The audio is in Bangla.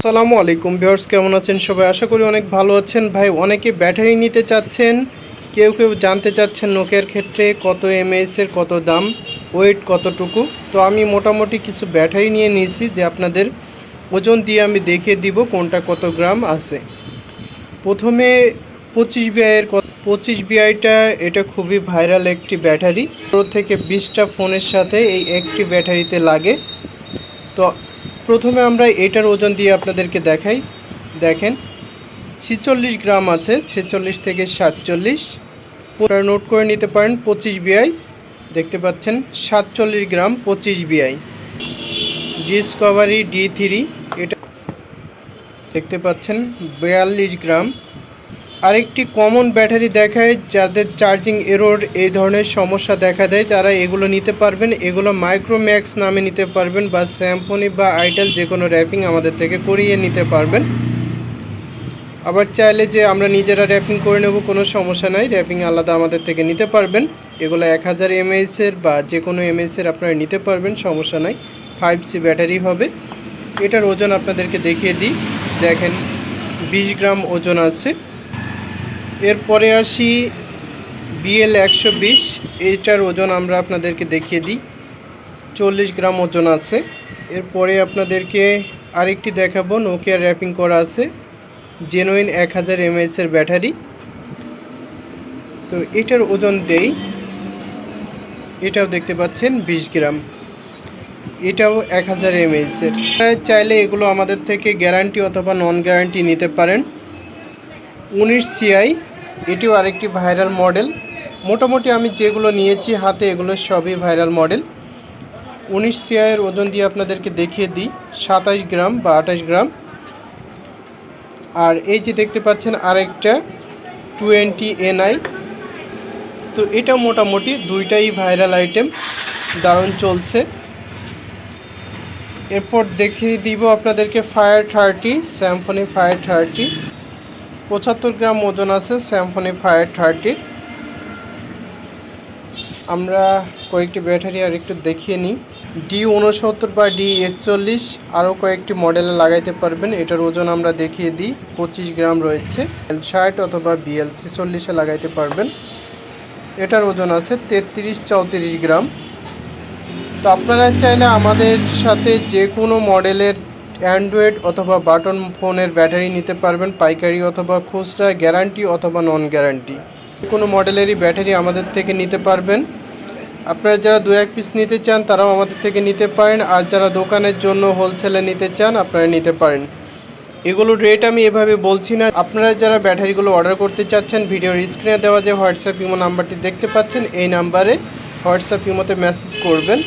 আসসালামু আলাইকুম ভিউয়ার্স, কেমন আছেন সবাই? আশা করি অনেক ভালো আছেন। ভাই, অনেকে ব্যাটারি নিতে চাচ্ছেন, কেউ কেউ জানতে চাচ্ছেন নোকিয়ার ক্ষেত্রে কত এমএএইচ এর কত দাম, ওয়েট কতটুকু। তো আমি মোটামুটি কিছু ব্যাটারি নিয়ে নিয়েছি যে আপনাদের ওজন দিয়ে আমি দেখিয়ে দিব কোনটা কত গ্রাম আছে। প্রথমে 25 বিআইটা, এটা খুবই ভাইরাল একটি ব্যাটারি। 15 থেকে 20টা ফোনের সাথে এই একটি ব্যাটারিতে লাগে। তো প্রথমে আমরা এটার ওজন দিয়ে আপনাদেরকে দেখাই। দেখেন 46 গ্রাম আছে, 46 থেকে 47। পুরো নোট করে নিতে পারেন। 25 বিআই দেখতে পাচ্ছেন, 47 গ্রাম 25 বিআই। ডিসকভারি D3 এটা দেখতে পাচ্ছেন 42 গ্রাম। আরেকটি কমন ব্যাটারি দেখায়, যাদের চার্জিং এরর এই ধরনের সমস্যা দেখা দেয় তারা এগুলো নিতে পারবেন। এগুলো মাইক্রোম্যাক্স নামে নিতে পারবেন, বা স্যামফনি বা আইটেল যে কোনো র্যাপিং আমাদের থেকে করিয়ে নিতে পারবেন। আবার চাইলে যে আমরা নিজেরা র্যাপিং করে নেব, কোনো সমস্যা নাই, র্যাপিং আলাদা আমাদের থেকে নিতে পারবেন। এগুলো 1000 এমএএইচের বা যে কোনো এমএএইচের আপনারা নিতে পারবেন, সমস্যা নাই। 5C ব্যাটারি হবে। এটার ওজন আপনাদেরকে দেখিয়ে দিই। দেখেন 20 গ্রাম ওজন আছে। এরপরে আসি BL120, এইটার ওজন আমরা আপনাদেরকে দেখিয়ে দিই, 40 গ্রাম ওজন আছে। এরপরে আপনাদেরকে আরেকটি দেখাবো, নোকিয়ার র্যাপিং করা আছে, জেনুইন 1000 এমএএইচের ব্যাটারি। তো এটার ওজন দেই, এটাও দেখতে পাচ্ছেন 20 গ্রাম, এটাও 1000 এমএএইচের। চাইলে এগুলো আমাদের থেকে গ্যারান্টি অথবা নন গ্যারান্টি নিতে পারেন। 19CI, এটিও আরেকটি ভাইরাল মডেল। মোটামুটি আমি যেগুলো নিয়েছি হাতে, এগুলো সবই ভাইরাল মডেল। 19CI এর ওজন দিয়ে আপনাদেরকে দেখিয়ে দিই, 27 গ্রাম বা 28 গ্রাম। আর এই যে দেখতে পাচ্ছেন আরেকটা 20NI, তো এটা মোটামুটি দুইটাই ভাইরাল আইটেম, দারুণ চলছে। এরপর দেখিয়ে দিব আপনাদেরকে ফায়ার 30, স্যামফনি ফায়ার 30, 75 গ্রাম ওজন আছে স্যামফনি ফায়ার 30। আমরা কয়েকটি ব্যাটারি আর একটু দেখিয়ে নিই। D69 বা D41, আরও কয়েকটি মডেলে লাগাইতে পারবেন। এটার ওজন আমরা দেখিয়ে দিই, 25 গ্রাম রয়েছে। L60 অথবা BL46-এ লাগাইতে পারবেন। এটার ওজন আছে 33-34 গ্রাম। তো আপনারা চাইলে আমাদের সাথে যে কোনো মডেলের অ্যান্ড্রয়েড অথবা বাটন ফোনের ব্যাটারি নিতে পারবেন, পাইকারি অথবা খুচরা, গ্যারান্টি অথবা নন গ্যারান্টি। কোনো মডেলেরই ব্যাটারি আমাদের থেকে নিতে পারবেন। আপনারা যারা 2-1 পিস নিতে চান তারাও আমাদের থেকে নিতে পারেন, আর যারা দোকানের জন্য হোলসেলে নিতে চান আপনারা নিতে পারেন। এগুলোর রেট আমি এভাবে বলছি না। আপনারা যারা ব্যাটারিগুলো অর্ডার করতে চাচ্ছেন, ভিডিওর স্ক্রিনে দেওয়া যে হোয়াটসঅ্যাপ ইমো নাম্বারটি দেখতে পাচ্ছেন, এই নাম্বারে হোয়াটসঅ্যাপ ইমোতে মেসেজ করবেন।